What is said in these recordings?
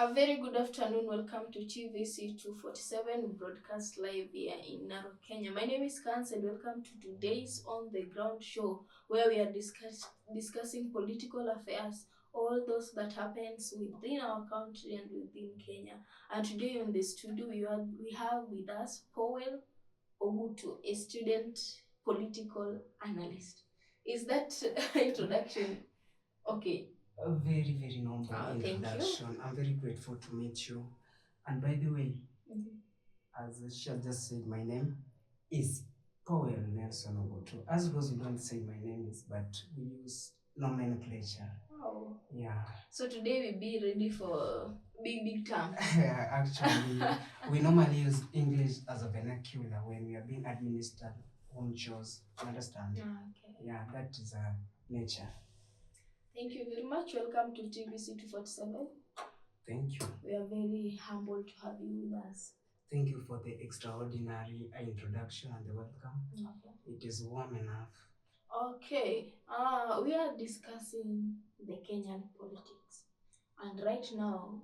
A very good afternoon. Welcome to TVC 247 broadcast live here in Narok, Kenya. My name is Kans and welcome to today's On the Ground show where we are discussing political affairs, all those that happens within our country and within Kenya. And today in the studio we have with us Powell Ogutu, a student political analyst. Is that introduction okay? A very, very noble Thank you. introduction. I'm very grateful to meet you. And by the way, as she has just said, my name is Powell Nelson Ogutu. As Rose, you don't say my name is, but we use nomenclature. Oh. Yeah. So today we be ready for big term. Actually, we normally use English as a vernacular when we are being administered home chores. You understand? Okay. Yeah, that is a nature. Thank you very much. Welcome to TVC 247. Thank you. We are very humbled to have you with us. Thank you for the extraordinary introduction and the welcome. Okay. It is warm enough. Okay. We are discussing the Kenyan politics. And right now,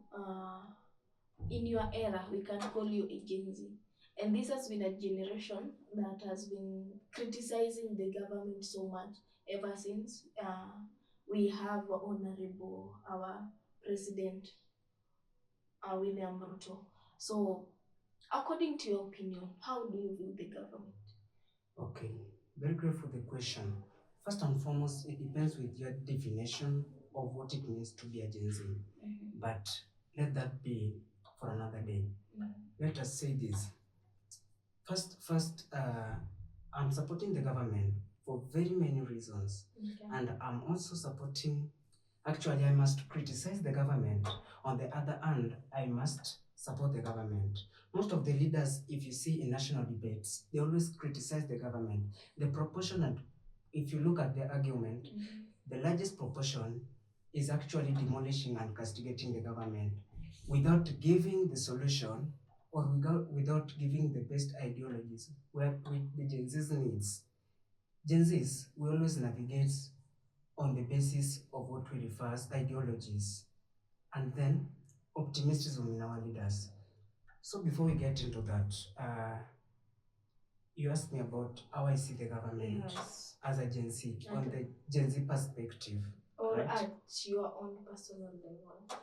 in your era, we can call you a Gen Z. And this has been a generation that has been criticizing the government so much ever since we have Honorable, our President, William Ruto. So, according to your opinion, how do you view the government? Okay, very grateful for the question. First and foremost, it depends with your definition of what it means to be a Gen Z. But let that be for another day. Let us say this. First, I'm supporting the government for very many reasons. Okay. And I'm also supporting, actually, I must criticize the government. On the other hand, I must support the government. Most of the leaders, if you see in national debates, they always criticize the government. The proportionate, if you look at the argument, the largest proportion is actually demolishing and castigating the government without giving the solution or without giving the best ideologies where the Gen Z's needs. Gen Z's, we always navigate on the basis of what we refer as ideologies and then optimism in our leaders. So before we get into that, you asked me about how I see the government as a Gen Z, on the Gen Z perspective. Or right? at your own personal level.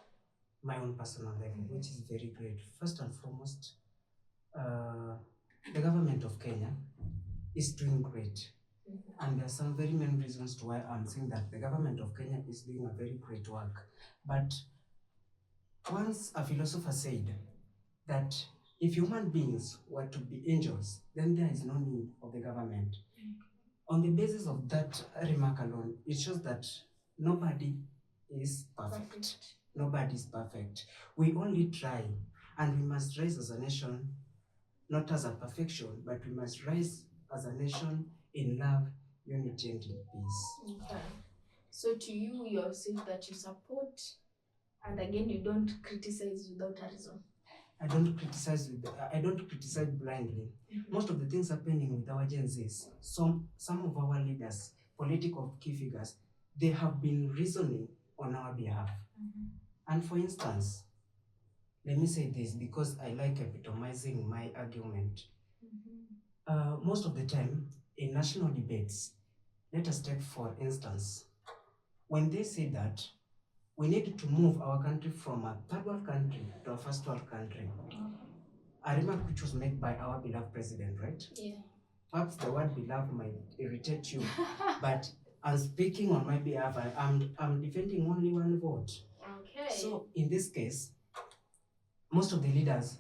My own personal level, which is very great. First and foremost, the government of Kenya is doing great. And there are some very many reasons to why I'm saying that the government of Kenya is doing a very great work. But once a philosopher said that if human beings were to be angels, then there is no need of the government. On the basis of that remark alone, it shows that nobody is perfect. Nobody is perfect. We only try, and we must rise as a nation, not as a perfection, but we must rise as a nation in love, unity, and in peace. Okay. So to you, yourself that you support, and again, you don't criticize without a reason. I don't criticize blindly. Most of the things happening with our Gen Zs, some of our leaders, political key figures, they have been reasoning on our behalf. And for instance, let me say this because I like epitomizing my argument. Most of the time in national debates, let us take for instance, when they say that we need to move our country from a third world country to a first world country, a remark which was made by our beloved president, right? Yeah. Perhaps the word beloved might irritate you, but I'm speaking on my behalf. I'm defending only one vote. Okay. So in this case, most of the leaders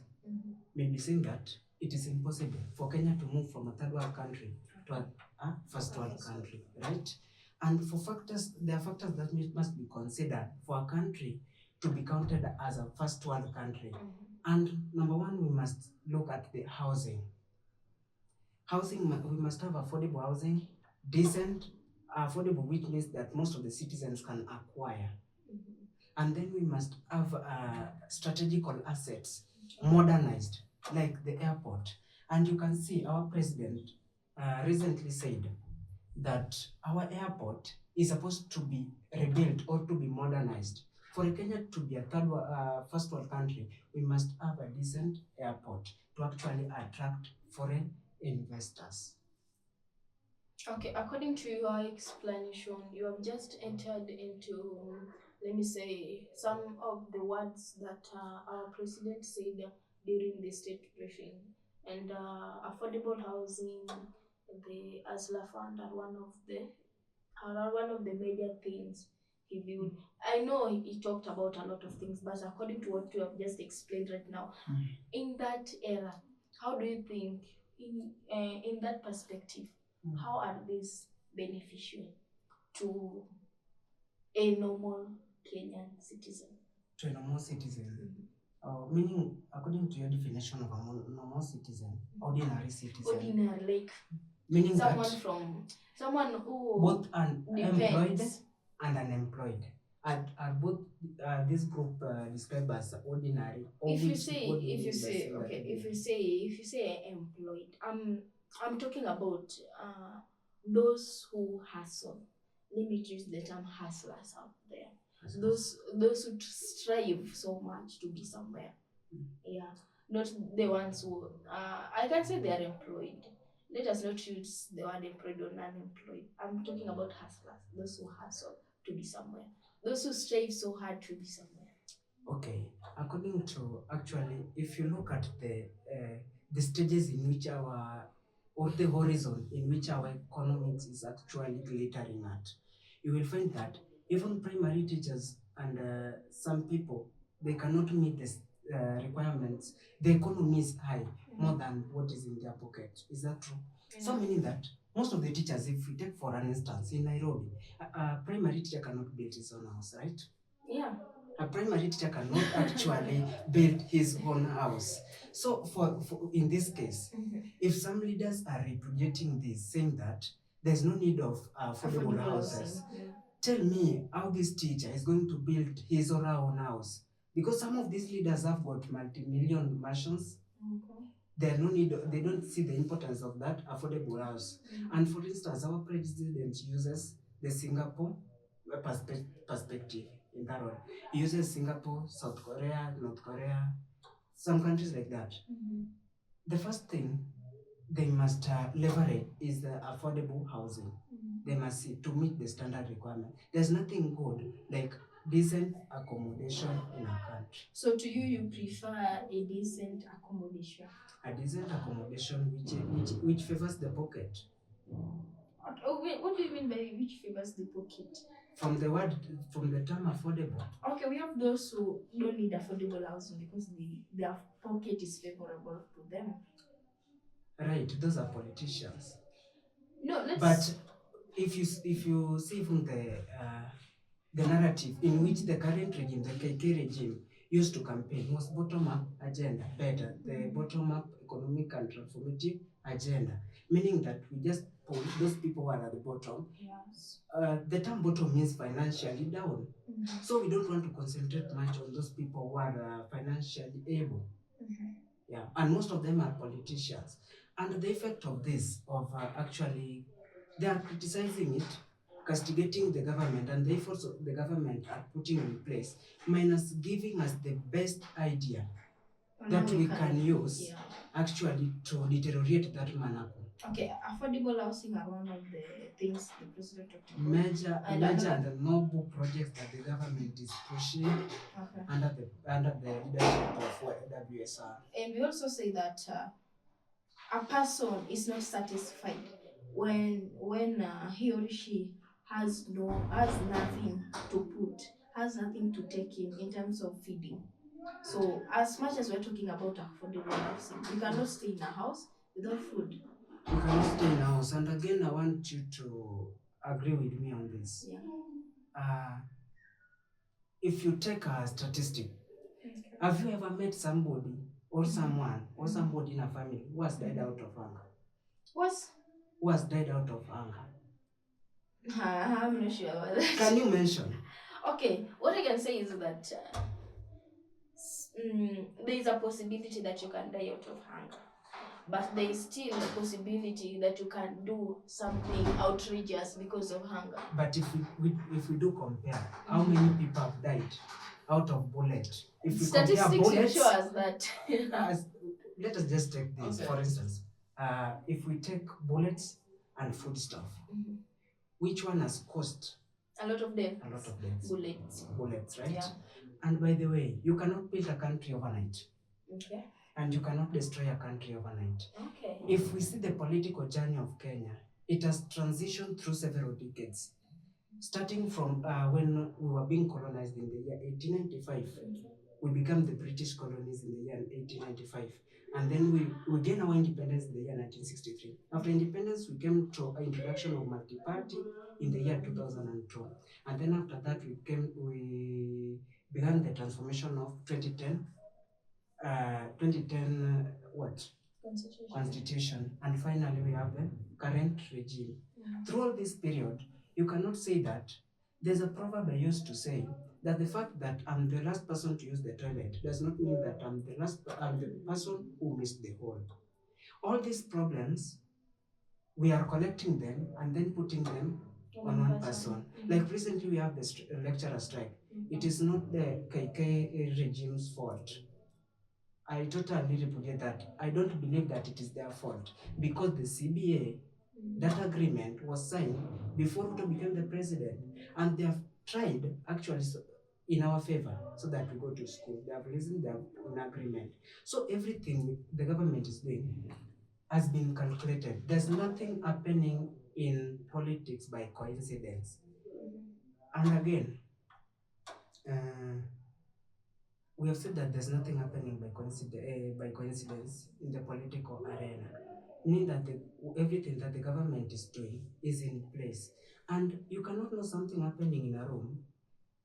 may be saying that it is impossible for Kenya to move from a third world country to a first world country, right? And there are factors that must be considered for a country to be counted as a first world country. And number one, we must look at the housing. We must have affordable housing, decent, affordable, which means that most of the citizens can acquire. And then we must have strategical assets, modernized, like the airport. And you can see our president recently said that our airport is supposed to be rebuilt or to be modernized For Kenya to be a first world country, we must have a decent airport to actually attract foreign investors. Okay, according to your explanation, you have just entered into, let me say, some of the words that our president said during the state briefing. And affordable housing, the ASLA fund are one of the major things he viewed. I know he talked about a lot of things, but according to what you have just explained right now, in that era, how do you think, in that perspective, how are these beneficial to a normal Kenyan citizen? To a normal citizen, meaning according to your definition of a normal citizen, ordinary citizen, Ordinary, like meaning someone who both employed depends. and unemployed are both this group described as ordinary. Or If you which say, what do you if you mean by say, saying okay, that if you say employed, I'm talking about those who hustle. Let me use the term hustlers out there. Those who strive so much to be somewhere. Yeah, not the ones who I can say they are employed. Let us not use the word employed or unemployed. I'm talking about hustlers, those who hustle to be somewhere, those who strive so hard to be somewhere. Okay, according to actually, if you look at the stages in which our or the horizon in which our economics is actually glittering at, you will find that even primary teachers and some people, they cannot meet the requirements. The economy is high more than what is in their pocket. Is that true? So meaning that most of the teachers, if we take for an instance in Nairobi, a primary teacher cannot build his own house, right? Yeah. A primary teacher cannot actually build his own house. So for in this case, if some leaders are repudiating this, saying that there's no need of affordable houses, tell me how this teacher is going to build his or her own house. Because some of these leaders have got multi-million mansions. They don't see the importance of that affordable house. And for instance, our president uses the Singapore perspective in that one. He uses Singapore, South Korea, North Korea, some countries like that. The first thing they must leverage is the affordable housing. They must see to meet the standard requirement. There's nothing good like decent accommodation in a country. So to you prefer a decent accommodation? A decent accommodation which favors the pocket. Okay. Oh, wait, what do you mean by which favors the pocket? From the term affordable. Okay, we have those who don't need affordable housing because their pocket is favorable to them. Right, those are politicians. No, But if you see even the narrative in which the current regime, the KK regime, used to campaign was bottom-up agenda, better, the bottom-up economic and transformative agenda, meaning that we just put those people who are at the bottom. Yes. The term bottom means financially down. So we don't want to concentrate much on those people who are financially able. Yeah, and most of them are politicians. And the effect of this, of actually, they are criticizing it, castigating the government, and the efforts of the government are putting in place, minus giving us the best idea that we can use actually to deteriorate that manako. Okay, affordable housing are one of the things the president talked about. Major and noble projects that the government is pushing under the leadership of WSR. And we also say that a person is not satisfied when he or she has nothing to put, has nothing to take in terms of feeding. So as much as we're talking about affordable housing, we cannot stay in a house without food. You cannot stay in a house. And again, I want you to agree with me on this. Yeah. If you take a statistic, have you ever met somebody or someone or somebody in a family who has died out of hunger? Who has died out of hunger? I'm not sure about that. Can you mention? Okay, what I can say is that there is a possibility that you can die out of hunger. but there is still a possibility that you can do something outrageous because of hunger. But if we do compare, how many people have died out of bullet? If we compare Statistics bullets, show us that. as, let us just take this Okay. for instance. If we take bullets and food stuff, Mhm. which one has caused A lot of deaths. a lot of deaths? Bullets. Bullets, right? Yeah. And by the way, you cannot build a country overnight. Okay. And you cannot destroy a country overnight. Okay. If we see the political journey of Kenya, it has transitioned through several decades. Starting from when we were being colonized in the year 1895, we became the British colonies in the year 1895. And then we gained our independence in the year 1963. After independence, we came to introduction of multi-party in the year 2002. And then after that, we began the transformation of 2010 what? Constitution. And finally, we have the current regime. Throughout this period, you cannot say that. There's a proverb I used to say that the fact that I'm the last person to use the toilet does not mean that I'm the person who missed the hole. All these problems, we are collecting them and then putting them on one person. Like recently, we have the lecturer strike. It is not the KK regime's fault. I totally repudiate that. I don't believe that it is their fault because the CBA, that agreement was signed before Ruto became the president, and they have tried actually in our favor so that we go to school. They have listened, they have an agreement. So everything the government is doing has been calculated. There's nothing happening in politics by coincidence. And again, we have said that there's nothing happening by coincidence in the political arena, meaning that everything that the government is doing is in place. And you cannot know something happening in a room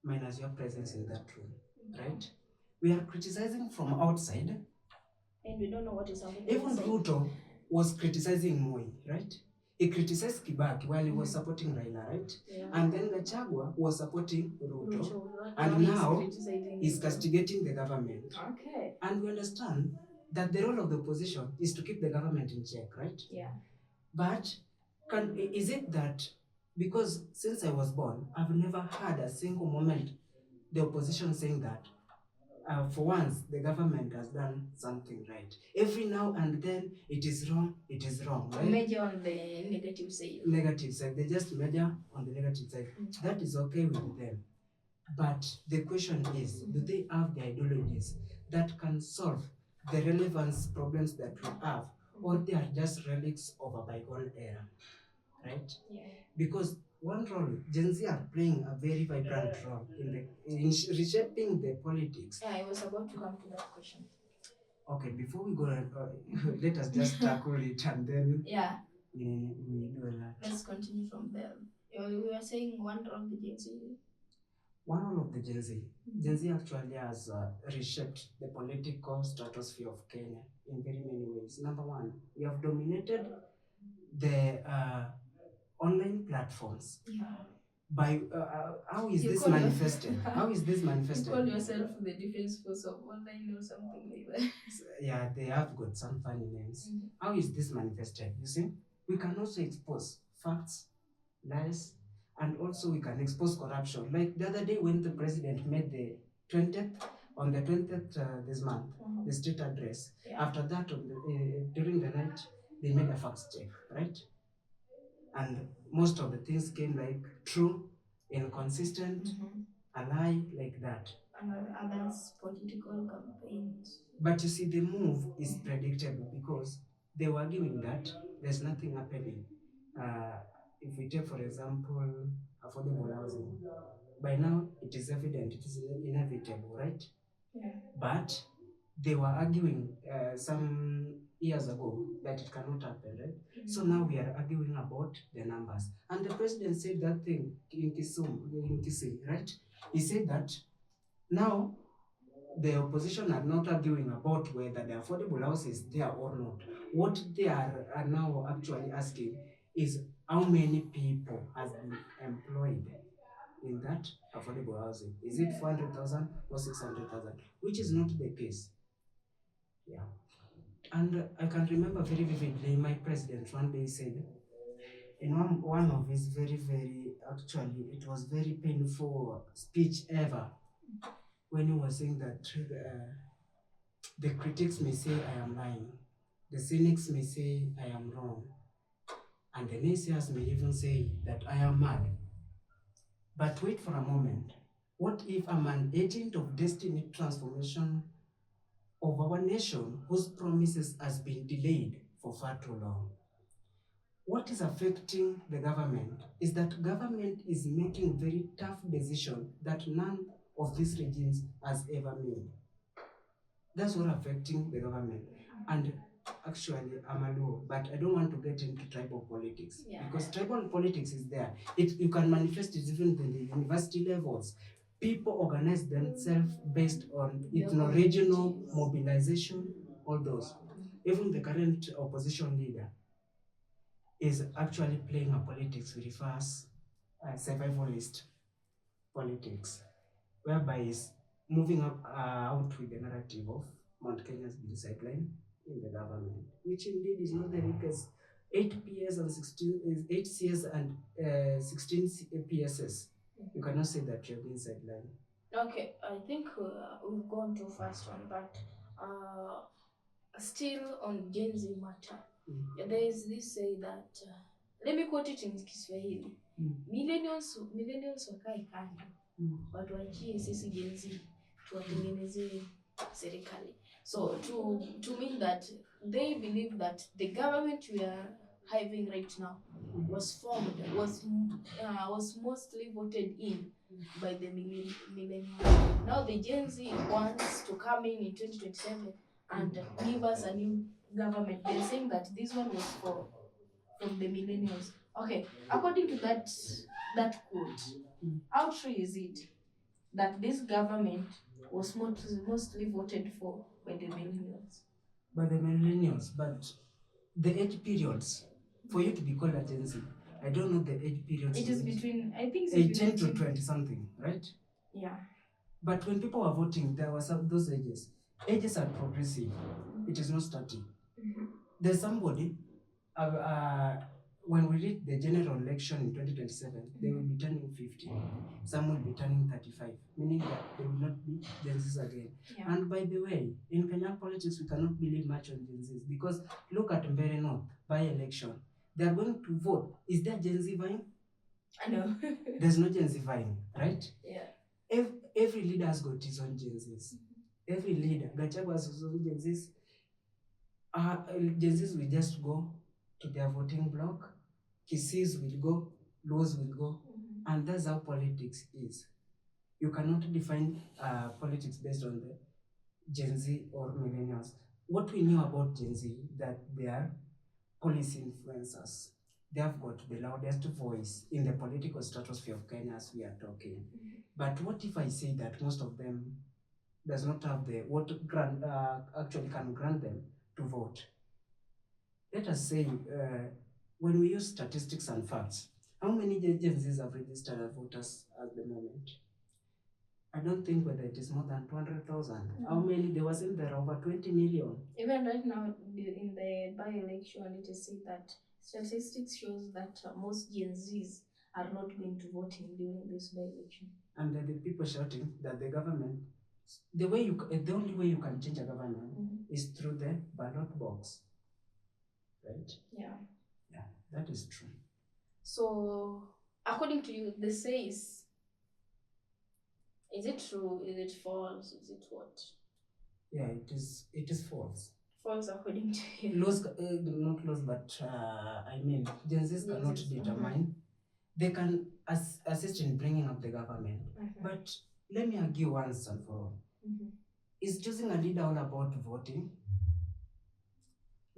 minus your presence in that room, right? We are criticizing from outside. And we don't know what is happening. Even Ruto was criticizing Moi, right? He criticized Kibaki while he was supporting Raila, right? Yeah. And then Gachagua was supporting Ruto. And now he's castigating the government. Okay. And we understand that the role of the opposition is to keep the government in check, right? Yeah. But is it that, because since I was born, I've never had a single moment the opposition saying that for once the government has done something right. Every now and then it is wrong, right? Measure on the negative side. Negative side. They just measure on the negative side. That is okay with them. But the question is, do they have the ideologies that can solve the relevance problems that we have, or they are just relics of a bygone era, right? Yeah. Because one role, Gen Z are playing a very vibrant role in reshaping the politics. Yeah, I was about to come to that question. Okay, before we go, let us just tackle it and then we do that. Let's continue from there. We were saying one role of the Gen Z. One role of the Gen Z. Gen Z actually has reshaped the political stratosphere of Kenya in very many ways. Number one, we have dominated the online platforms. Yeah. By how is this manifested? How is this manifested? You call yourself the defense force of online or something like that. Yeah, they have got some funny names. How is this manifested? You see, we can also expose facts, lies, and also we can expose corruption. Like the other day when the president made the 20th, on the 20th this month, the state address. Yeah. After that, during the night, they made a fact check, right? And most of the things came like true, inconsistent, a lie, like that. And others political campaigns. But you see, the move is predictable because they were arguing that there's nothing happening. If we take, for example, affordable housing, by now it is evident, it is inevitable, right? Yeah. But they were arguing some years ago that it cannot happen, right? So now we are arguing about the numbers. And the president said that thing in Kisii, right? He said that now the opposition are not arguing about whether the affordable house is there or not. What they are now actually asking is how many people has been employed in that affordable housing. Is it 400,000 or 600,000? Which is not the case. Yeah. And I can remember very vividly my president one day said, in one of his actually, it was very painful speech ever, when he was saying that the critics may say I am lying, the cynics may say I am wrong, and the naysayers may even say that I am mad. But wait for a moment. What if I'm an agent of destiny transformation of our nation whose promises has been delayed for far too long? What is affecting the government is that government is making very tough decisions that none of these regimes has ever made. That's what affecting the government. And actually, I'm a Luo, but I don't want to get into tribal politics, because tribal politics is there. You can manifest it even in the university levels. People organize themselves based on ethno-regional mobilization, all those. Even the current opposition leader is actually playing a politics we refer as survivalist politics, whereby he's moving out with the narrative of Mount Kenya has been sidelined in the government, which indeed is not the case. 8 PS and 16 is 8 CS and 16 PSS. You cannot say that you have been sidelined. Okay, I think we've gone too fast on that. Still on Gen Z matter, there is this say that let me quote it in Kiswahili. Millennials wakae kando, watuachie sisi Gen Z tuwatengenezee serikali. So to mean that they believe that the government we are having right now was mostly voted in by the millennials. Now the Gen Z wants to come in 2027 and give us a new government. They're saying that this one was from the millennials. Okay, according to that quote, how true is it that this government was mostly voted for by the millennials? By the millennials, but the age periods for you to be called a Gen Z, I don't know the age periods. It is between, I think, 18 to 20 something, right? Yeah. But when people were voting, there were those ages. Ages are progressive. It is not static. There's somebody, when we reach the general election in 2027, they will be turning 50. Some will be turning 35, meaning that they will not be Gen Zs again. Yeah. And by the way, in Kenyan politics, we cannot believe much on Gen Zs, because look at Mbeere North by-election. They are going to vote. Is there Gen Z vying? I know. There's no Gen Z vying, right? Yeah. Every leader has got his own Gen Zs. Every leader, Gachagua has his own Gen Zs. Gen Zs will just go to their voting block. Kisis will go, Luos will go, and that's how politics is. You cannot define politics based on the Gen Z or millennials. What we knew about Gen Z, that they are policy influencers. They have got the loudest voice in the political stratosphere of Kenya as we are talking. But what if I say that most of them does not have the what actually can grant them to vote? Let us say, when we use statistics and facts, how many Gen Zs have registered as voters at the moment? I don't think whether it is more than 200,000. How many? There was in there over 20 million. Even right now, in the by-election, it is said that statistics shows that most Gen Zs are not going to vote in during this by-election. And the people shouting that the government, the only way you can change a government is through the ballot box, right? Yeah. Yeah, that is true. So, according to you, this says, is it true? Is it false? Is it what? Yeah, it is false. False according to you. Laws, not laws, but I mean, Gen Zs cannot determine. They can assist in bringing up the government. But let me argue once and for all. Is choosing a leader all about voting?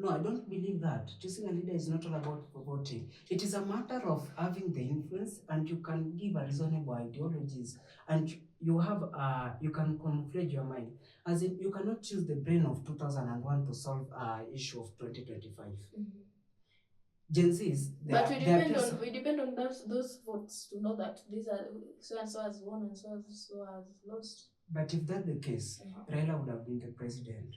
No, I don't believe that. Choosing a leader is not all about voting. It is a matter of having the influence, and you can give a reasonable ideologies, and you have you can camouflage your mind. As in, you cannot choose the brain of 2001 to solve issue of 2025. Gen Zs, but we depend on those votes to know that these are so and so has won and so has lost. But if that's the case, Raila would have been the president.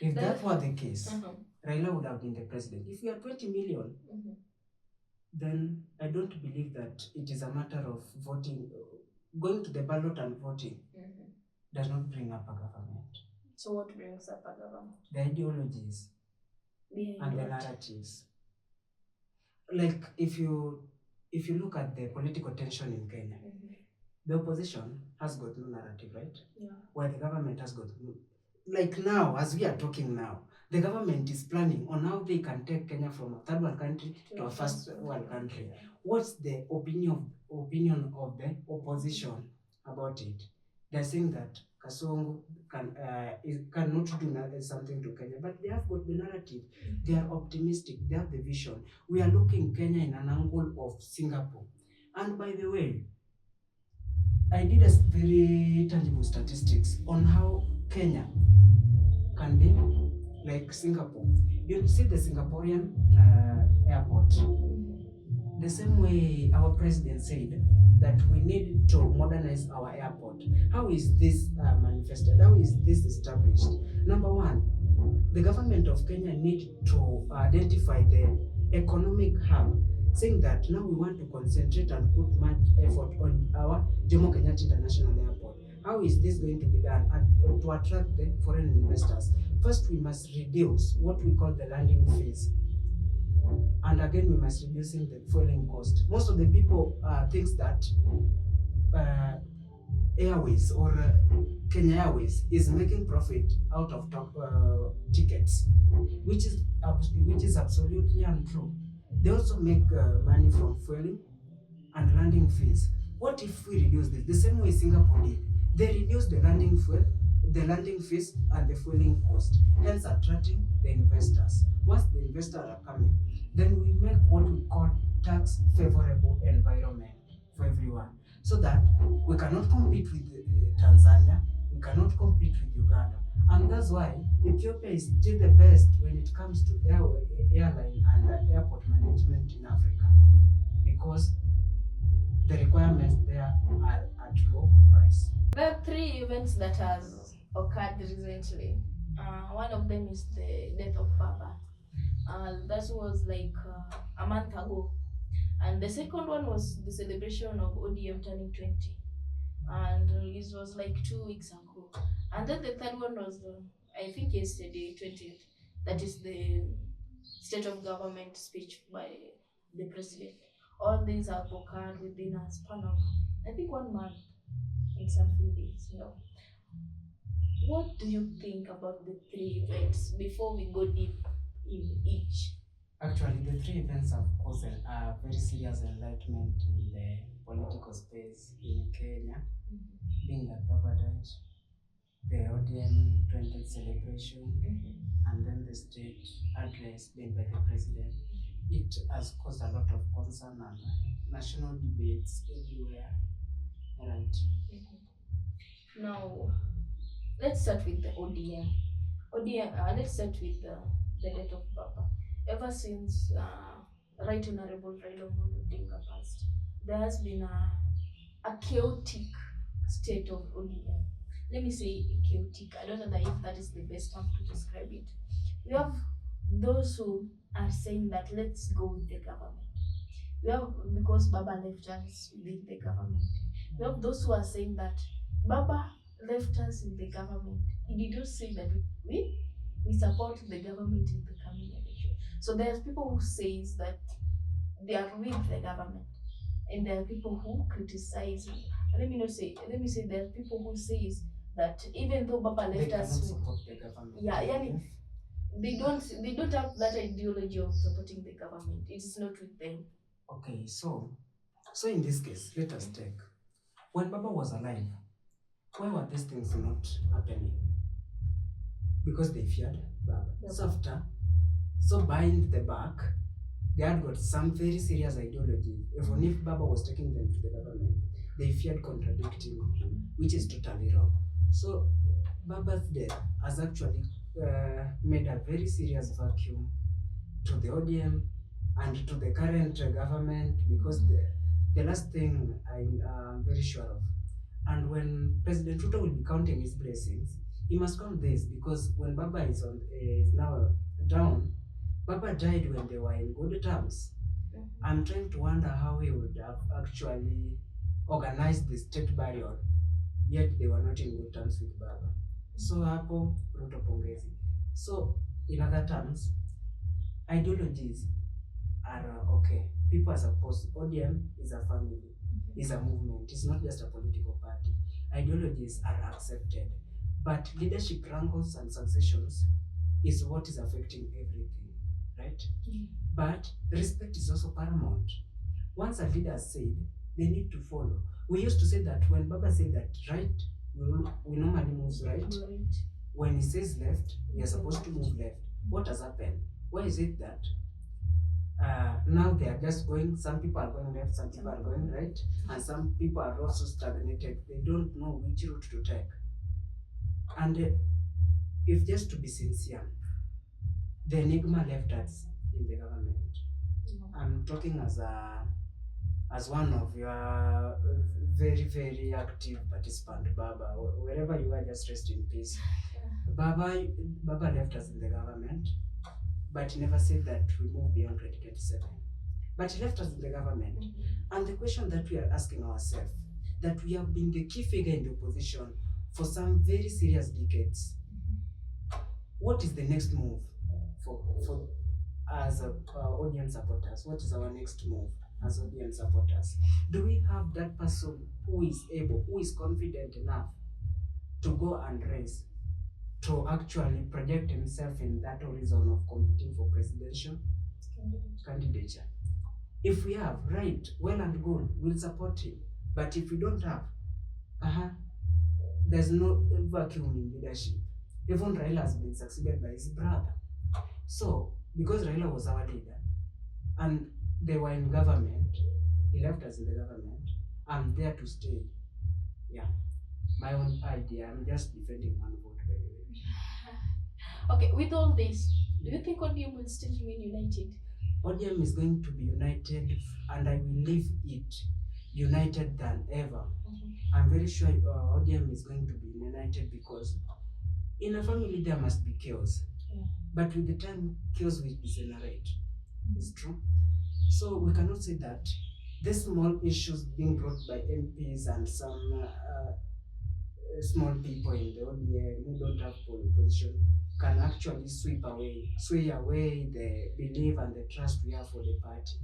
If that were the case, Uh-huh. Raila would have been the president. If we are 20 million, Mhm. then I don't believe that it is a matter of voting. Going to the ballot and voting Mhm. does not bring up a government. So what brings up a government? The ideologies Behind and the what? narratives. Like if you look at the political tension in Kenya, Mhm. the opposition has got no narrative, right? Yeah. While the government has got no. Like now, as we are talking now, the government is planning on how they can take Kenya from a third world country to a first world country. Yeah. What's the opinion of the opposition about it? They're saying that Kasongo cannot do something to Kenya, but they have got the narrative. They are optimistic. They have the vision. We are looking Kenya in an angle of Singapore. And by the way, I did a very tangible statistics on how Kenya can be like Singapore. You see the Singaporean airport. The same way our president said that we need to modernize our airport. How is this manifested? How is this established? Number one, the government of Kenya need to identify the economic hub, saying that now we want to concentrate and put much effort on our Jomo Kenyatta International Airport. How is this going to be done to attract the foreign investors? First, we must reduce what we call the landing fees. And again, we must reducing the fueling cost. Most of the people thinks that Airways or Kenya Airways is making profit out of tickets, which is absolutely untrue. They also make money from fueling and landing fees. What if we reduce this? The same way Singapore did. They reduced the landing fees and the fueling cost, hence attracting the investors. Once the investors are coming, then we make what we call tax favorable environment for everyone, so that we cannot compete with Tanzania, we cannot compete with Uganda. And that's why Ethiopia is still the best when it comes to airline and airport management in Africa, because the requirements there are at low price. There are three events that has occurred recently. One of them is the death of Baba. That was like a month ago. And the second one was the celebration of ODM turning 20. And it was like 2 weeks ago. And then the third one was, I think yesterday, 20th. That is the state of government speech by the president. All these have occurred within a span of, I think, 1 month in some few days. What do you think about the three events before we go deep in each? Actually, the three events have caused a very serious enlightenment in the political space in Kenya, being that Baba died, the ODM 20th celebration, and then the state address made by the president. It has caused a lot of concern and national debates everywhere. Right. Now, let's start with the ODM. Let's start with the death of Baba. Ever since Right Honorable Raila Amolo Odinga passed, there has been a chaotic state of ODM. Let me say chaotic. I don't know if that is the best term to describe it. We have those who are saying that let's go with the government. We have, because Baba left us with the government. We have those who are saying that Baba left us in the government. He did not say that we support the government in the coming election. So there's people who says that they are with the government, and there are people who criticize it. Let me say there are people who says that even though Baba left us, support the government. They don't have that ideology of supporting the government. It is not with them. Okay, so in this case, let us take when Baba was alive, why were these things not happening? Because they feared Baba. So after, behind the back, they had got some very serious ideology. Even if Baba was taking them to the government, they feared contradicting him, which is totally wrong. So Baba's death has actually made a very serious vacuum to the ODM and to the current government, because the last thing I'm very sure of, and when President Ruto will be counting his blessings, he must count this, because when Baba is now down, Baba died when they were in good terms. I'm trying to wonder how he would have actually organized the state burial, yet they were not in good terms with Baba. So hapo Ruto pongezi. So in other terms, ideologies are okay. People are supposed, ODM is a family, is a movement, it's not just a political party. Ideologies are accepted, but leadership rankles and successions is what is affecting everything, right? But respect is also paramount. Once a leader has said, they need to follow. We used to say that when Baba said that right, we normally move right. When he says left, we are supposed to move left. What has happened? Why is it that now they are just going, some people are going left, some people are going right, and some people are also stagnated. They don't know which route to take. And if just to be sincere, the enigma left us in the government. I'm talking as one of your very, very active participant, Baba. Wherever you are, just rest in peace. Baba left us in the government, but he never said that we move beyond 2027. But he left us in the government. And the question that we are asking ourselves, that we have been the key figure in the opposition for some very serious decades. What is the next move for as ODM supporters? What is our next move as ODM supporters? Do we have that person who is able, who is confident enough to go and race, to actually project himself in that horizon of competing for presidential candidature? If we have, right, well and good, we'll support him. But if we don't have, there's no vacuum in leadership. Even Raila has been succeeded by his brother. So, because Raila was our leader, and they were in government, he left us in the government, I'm there to stay. Yeah, my own idea, I'm just defending one vote, by the way. Okay, with all this, do you think ODM will still remain united? ODM is going to be united, and I will leave it united than ever. I'm very sure ODM is going to be united, because in a family there must be chaos. But with the time, chaos will degenerate. It's true. So we cannot say that these small issues being brought by MPs and some small people in the ODM who don't have position can actually sway away the belief and the trust we have for the party.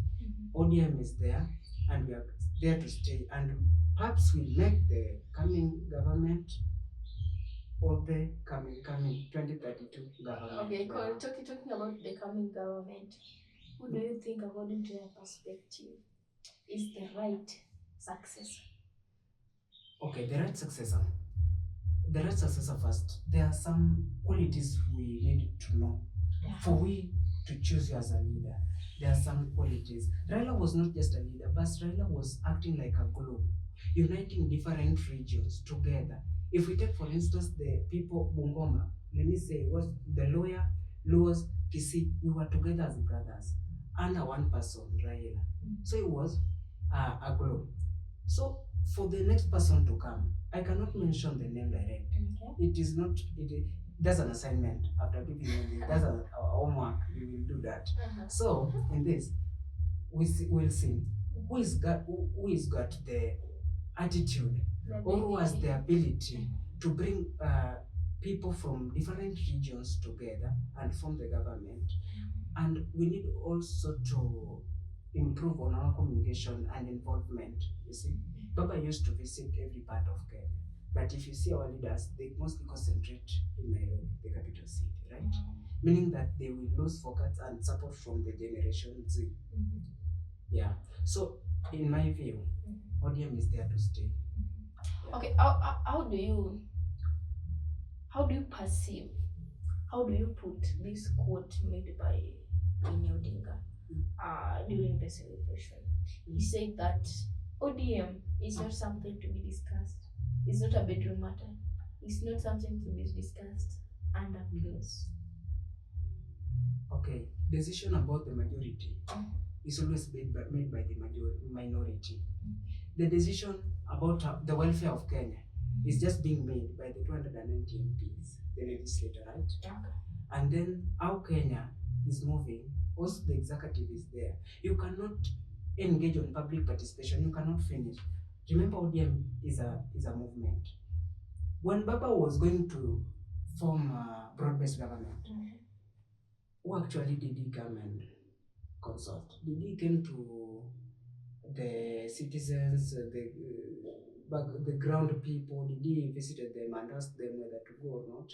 ODM is there, and we are there to stay, and perhaps we'll make the coming government, or the coming 2032 government. Okay, cool. Talking about the coming government, who do you think, according to your perspective, is the right successor? Okay, the right successor. The right successor first. There are some qualities we need to know for we to choose you as a leader. There are some qualities. Raila was not just a leader, but Raila was acting like a glue, uniting different regions together. If we take, for instance, the people Bungoma, let me say, was the lawyer, Luos, Kisii, we were together as brothers under one person, Raila. So it was a glue. So for the next person to come, I cannot mention the name direct. It is not, that's an assignment. After giving you that's a homework, we will do that. So in this, we'll see who is got the attitude, or who has the ability to bring people from different regions together and form the government. And we need also to improve on our communication and involvement. You see, Baba used to visit every part of Kenya, but if you see our leaders, they mostly concentrate in Nairobi, the capital city, right? Meaning that they will lose focus and support from the Generation Z. Yeah. So in my view, ODM is there to stay. Yeah. Okay, how do you perceive, how do you put this quote made by Winnie Odinga during the celebration? He said that ODM is not something to be discussed. It's not a bedroom matter. It's not something to be discussed under close. Okay, decision about the majority is always made by the minority. The decision about the welfare of Kenya is just being made by the 290 MPs, the legislator, right? Okay. And then how Kenya is moving, also the executive is there. You cannot engage on public participation, you cannot finish. Remember, ODM is a movement. When Baba was going to form a broad-based government, who actually did he come and consult? Did he came to the citizens, the ground people? Did he visited them and asked them whether to go or not?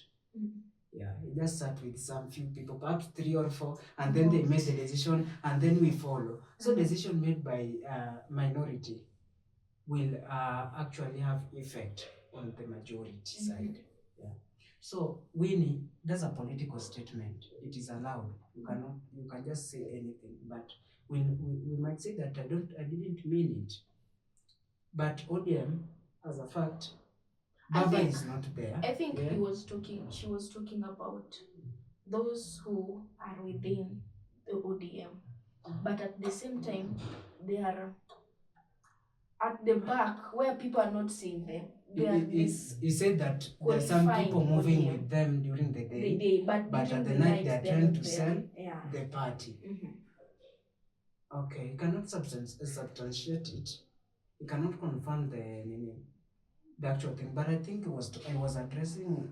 Yeah, he just sat with some few people, perhaps 3 or 4, and then they made the decision, and then we follow. So decision made by minority will actually have effect on the majority side. Yeah. So Winnie, that's a political statement. It is allowed. You can just say anything, but we might say that I didn't mean it. But ODM, as a fact, Baba is not there. I think she was talking about those who are within the ODM, but at the same time, they are at the back where people are not seeing them. He said that there are some people moving with them during the day, but at the night they are trying to sell the party. Okay, you cannot substantiate it. You cannot confirm the actual thing. But I think I was addressing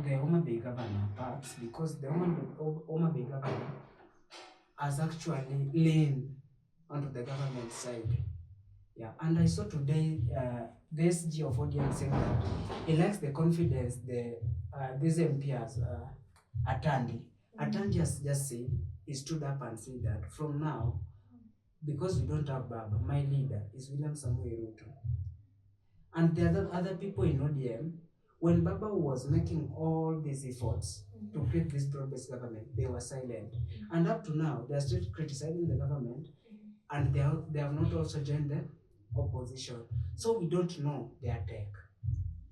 the Homa Bay governor perhaps because the Homa Bay governor has actually leaned onto the government side. Yeah, and I saw today the SG of ODM saying that he lacks the confidence this MP has Atandi. Atandi has just said, he stood up and said that from now, because we don't have Baba, my leader is William Samoei Ruto. And there are other people in ODM, when Baba was making all these efforts to create this broad-based government, they were silent. And up to now, they are still criticizing the government, and they have not also joined the opposition. So we don't know their take,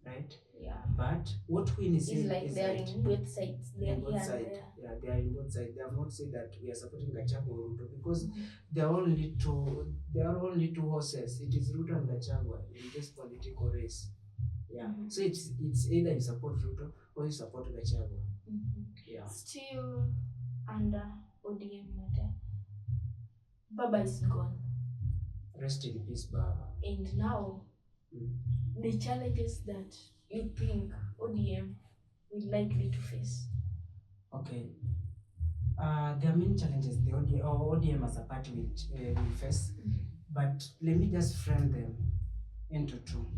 right? Yeah. But what we need is like they are in both sides. They are in both sides. Yeah, they are in both sides. They have not said that we are supporting Gachagua or Ruto because there are only two horses. It is Ruto and Gachagua in this political race. Yeah. So it's either you support Ruto or you support Gachagua. Yeah. Still under ODM matter. Baba is gone. Rest in peace, Baba. And now the challenges that you think ODM will likely to face. Okay. There are many challenges the ODM as a party will face, but let me just frame them into two.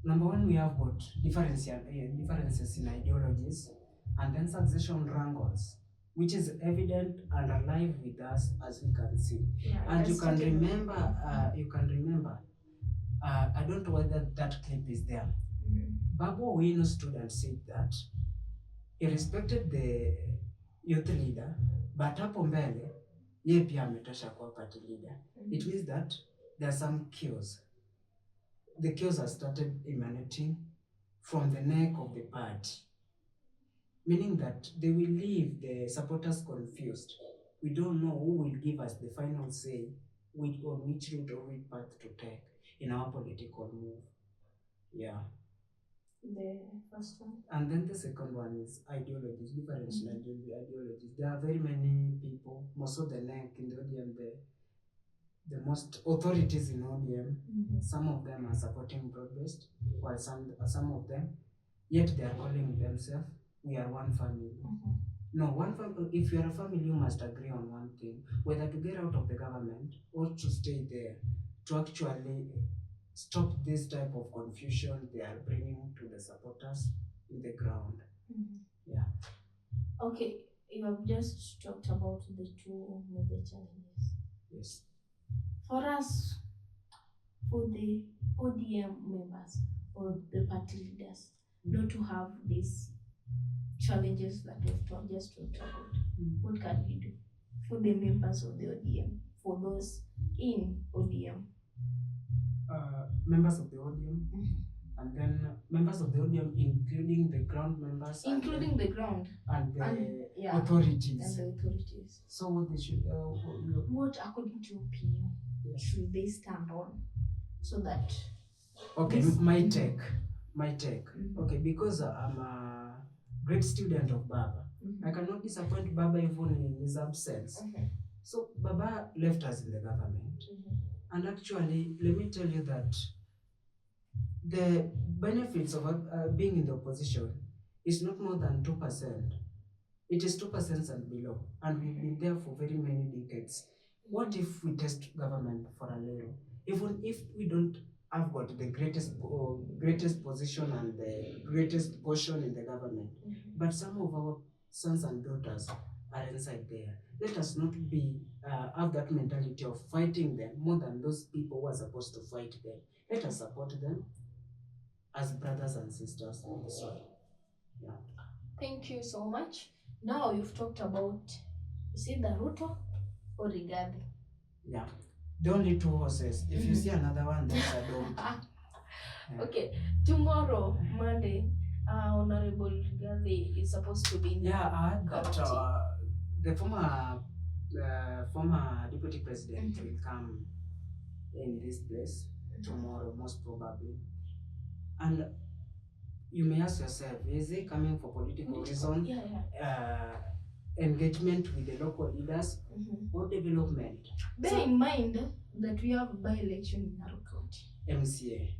Number one, we have got differences in ideologies, and then succession wrangles, which is evident and alive with us as we can see. Yeah, and you can remember, I don't know whether that clip is there. Babu Owino stood and said that he respected the youth leader, but hapo mbele yeye pia ametosha kuwa party leader. It means that there are some cues. The cues have started emanating from the neck of the party, meaning that they will leave the supporters confused. We don't know who will give us the final say on which route or which path to take in our political move. Yeah. The first one. And then the second one is ideologies, different ideologies. There are very many people, most of the neck in the ODM, the most authorities in ODM, some of them are supporting broad-based, while some of them, yet they are calling themselves, we are one family. No, one family. If you are a family, you must agree on one thing, whether to get out of the government or to stay there, to actually stop this type of confusion they are bringing to the supporters in the ground. Yeah. Okay, you have just talked about the two major challenges. Yes. For us, for the ODM members or the party leaders, not to have these challenges that we've just talked about, what can we do for the members of the ODM, for those in ODM? Members of the ODM, and then members of the ODM, including the ground members, including the ground and the authorities. And the authorities. So what they should, what according to your opinion, should they stand on so that Okay, This- my take. Mhm. Okay, because I'm a great student of Baba, Mhm. I cannot disappoint Baba even in his absence. Mhm. So Baba left us in the government, Mhm. and actually, let me tell you that the benefits of being in the opposition is not more than 2%. It is 2% and below, and we've been there for very many decades. What if we test government for a little? Even if we don't have got the greatest position and the greatest portion in the government, but some of our sons and daughters are inside there. Let us not be have that mentality of fighting them more than those people who are supposed to fight them. Let us support them as brothers and sisters on the soil. Yeah. Thank you so much. Now you've talked about, is it the Ruto or Rigathi? Yeah. The only two horses. If you see another one, that's a donkey. Yeah. Okay, tomorrow, Monday, Honorable Rigathi is supposed to be in Yeah, I heard that county. the former deputy president will come in this place tomorrow, most probably. And you may ask yourself, is he coming for political reason, Yeah. engagement with the local leaders, or development? Bear in mind that we have a by-election in Narok County. MCA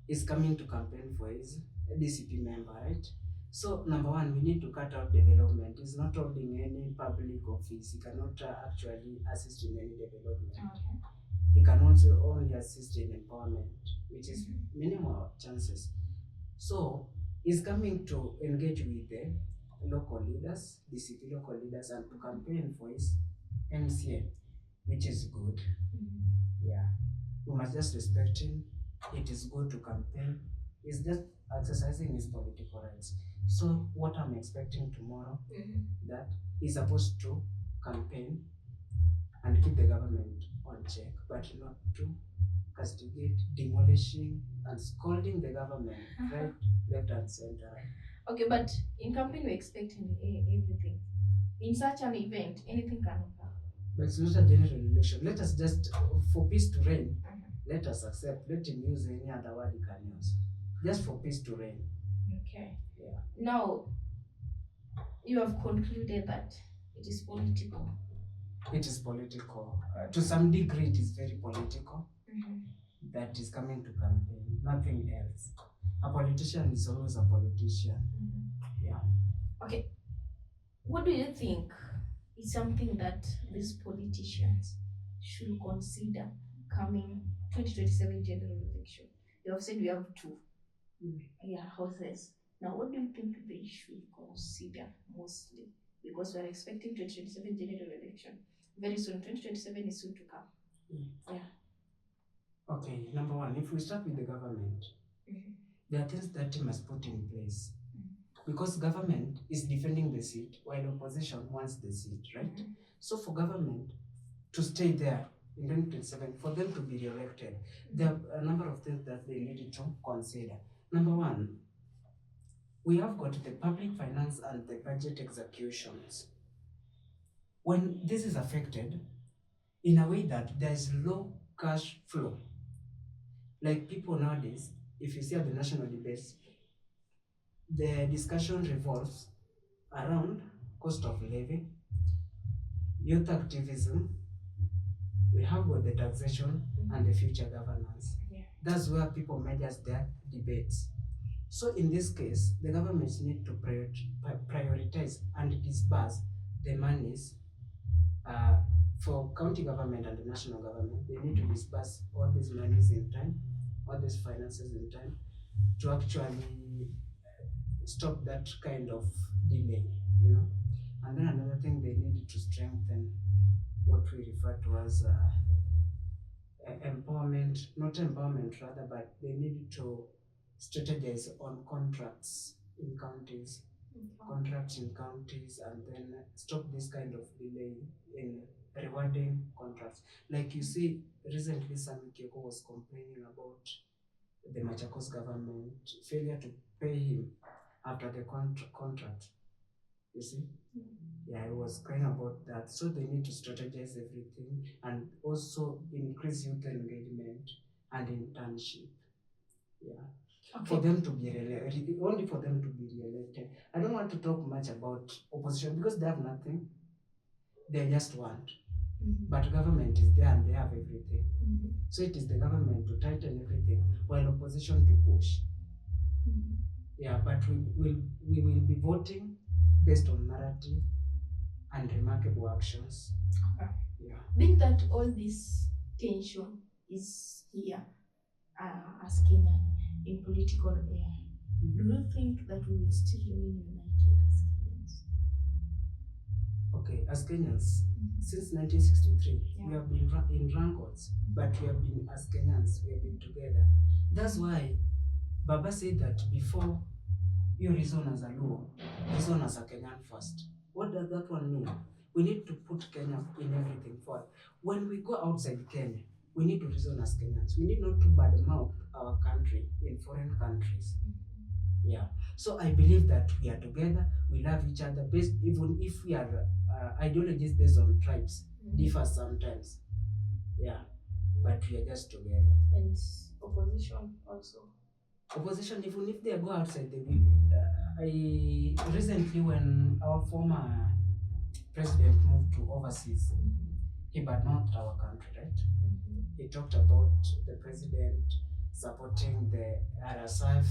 is coming to campaign for his DCP member, right? So number one, we need to cut out development. He's not holding any public office. He cannot actually assist in any development. Okay. He can also only assist in empowerment, which is minimal chances. So he's coming to engage with the local leaders, DCP local leaders, and to campaign for his MCA, which is good. Yeah. We must just respect him. It is good to campaign. He's just exercising his political rights. So what I'm expecting tomorrow, that he's supposed to campaign and keep the government on check, but not to castigate, demolishing, and scolding the government, right, left, and center. Okay, but in campaign we expect everything. In such an event, anything can happen. But it's not a general election. Let us just, for peace to reign, let us accept, let him use any other word he can use. Just for peace to reign. Okay. Yeah. Now, you have concluded that it is political. It is political. To some degree, it is very political. That is coming to campaign, nothing else. A politician is always a politician. Yeah. Okay. What do you think is something that these politicians should consider coming 2027 general election? You have said we have two houses. Now, what do you think they should consider mostly? Because we are expecting 2027 general election very soon. 2027 is soon to come. Yeah. Okay, number one, if we start with the government, there are things that you must put in place. Because government is defending the seat while opposition wants the seat, right? So for government to stay there in 2027, for them to be re-elected, there are a number of things that they need to consider. Number one, we have got the public finance and the budget executions. When this is affected, in a way that there is low cash flow, like people nowadays, if you see at the national debates, the discussion revolves around cost of living, youth activism, we have got the taxation and the future governance. That's where people measure their debates. So in this case, the governments need to prioritize and disburse the monies for county government and the national government. They need to disburse all these monies in time, all these finances in time, to actually stop that kind of delay, And then another thing, they need to strengthen what we refer to as empowerment, not empowerment rather, but they need to strategize on contracts in counties, and then stop this kind of delay in rewarding contracts. Like you see, recently Sami Kioko was complaining about the Machakos government failure to pay him after the contract. You see? Yeah, I was crying about that. So they need to strategize everything and also increase youth engagement and internship. Yeah. Okay. For them to be only for them to be re-elected. I don't want to talk much about opposition because they have nothing. They just want. Mhm. But government is there and they have everything. Mhm. So it is the government to tighten everything while opposition to push. Mhm. Yeah, but we will be voting based on narrative and remarkable actions. Okay. Yeah. Being that all this tension is here as Kenya in political air, do you think that we will still remain united as Kenyans? Okay, as Kenyans, Mhm. since 1963, we Yeah. have been in rankings, but we have been, as Kenyans, we have been together. That's why Baba said that before you reason as a Luo, reason as a Kenyan first. What does that one mean? We need to put Kenya in everything first. When we go outside Kenya, we need to reason as Kenyans. We need not to badmouth our country in foreign countries. Yeah. So I believe that we are together, we love each other, based, even if we are ideologies based on tribes, differ sometimes. Yeah. But we are just together. And opposition also. Opposition, even if they go outside, they will. I recently, when our former president moved to overseas, he badmouthed our country, right? He talked about the president supporting the RSF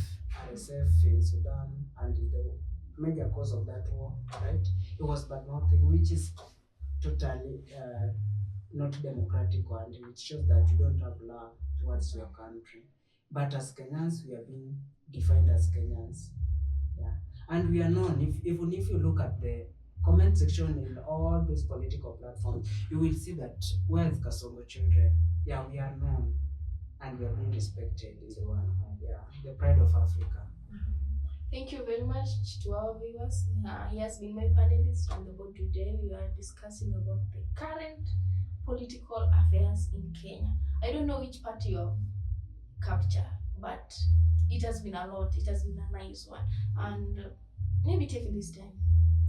in Sudan and the major cause of that war, right? It was badmouthing, which is totally not democratic, and it shows that you don't have love towards your country. But as Kenyans, we are being defined as Kenyans. Yeah. And we are known, even if you look at the comment section in all these political platforms, you will see that where is Kasongo children? Yeah, we are known and we are being respected in the one. Yeah, the pride of Africa. Thank you very much to our viewers. He has been my panelist on the board today. We are discussing about the current political affairs in Kenya. I don't know which party you have captured, but it has been a lot. It has been a nice one. And maybe take this time,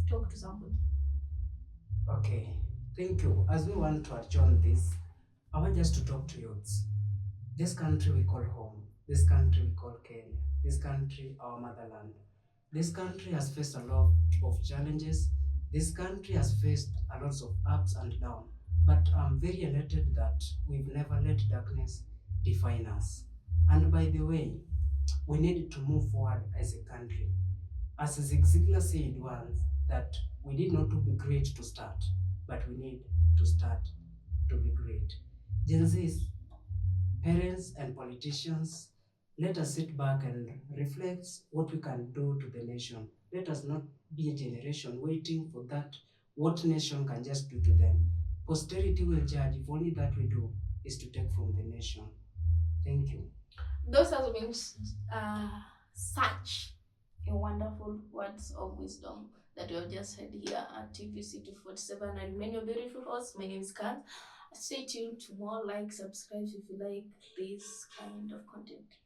talk to somebody. Okay, thank you. As we want to adjourn this, I want just to talk to youths. This country we call home, this country we call Kenya, this country our motherland. This country has faced a lot of challenges. This country has faced a lot of ups and downs. But I'm very elated that we've never let darkness define us. And by the way, we need to move forward as a country. As Zig Ziglar said once, that we need not to be great to start, but we need to start to be great. Gen Z's, parents and politicians, let us sit back and reflect what we can do to the nation. Let us not be a generation waiting for that, what nation can just do to them. Posterity will judge if only that we do is to take from the nation. Thank you. Those have been such a wonderful words of wisdom that we have just heard here at TVC 247. And many of beautiful hosts. My name is Kaz. Stay tuned to more. Like, subscribe if you like this kind of content.